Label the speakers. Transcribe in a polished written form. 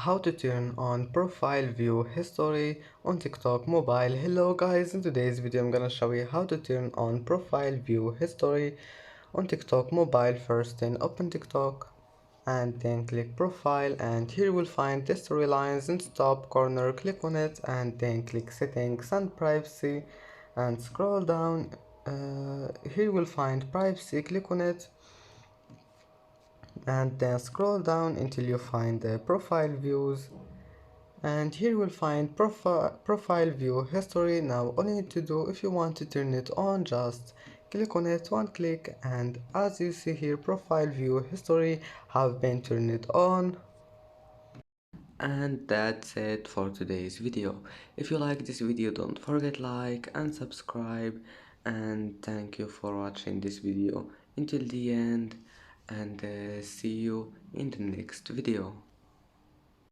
Speaker 1: how to turn on profile view history on TikTok mobile. Hello guys, in today's video I'm gonna show you how to turn on profile view history on TikTok mobile. First then open TikTok and then click profile, and here you will find the storylines in top corner. Click on it and then click settings and privacy and scroll down. Here you will find privacy. Click on it and then scroll down until you find the profile views, and here you will find profile view history. Now all you need to do, if you want to turn it on, just click on it one click, and as you see here, profile view history have been turned on. And that's it for today's video. If you like this video, don't forget like and subscribe, and thank you for watching this video until the end, and see you in the next video.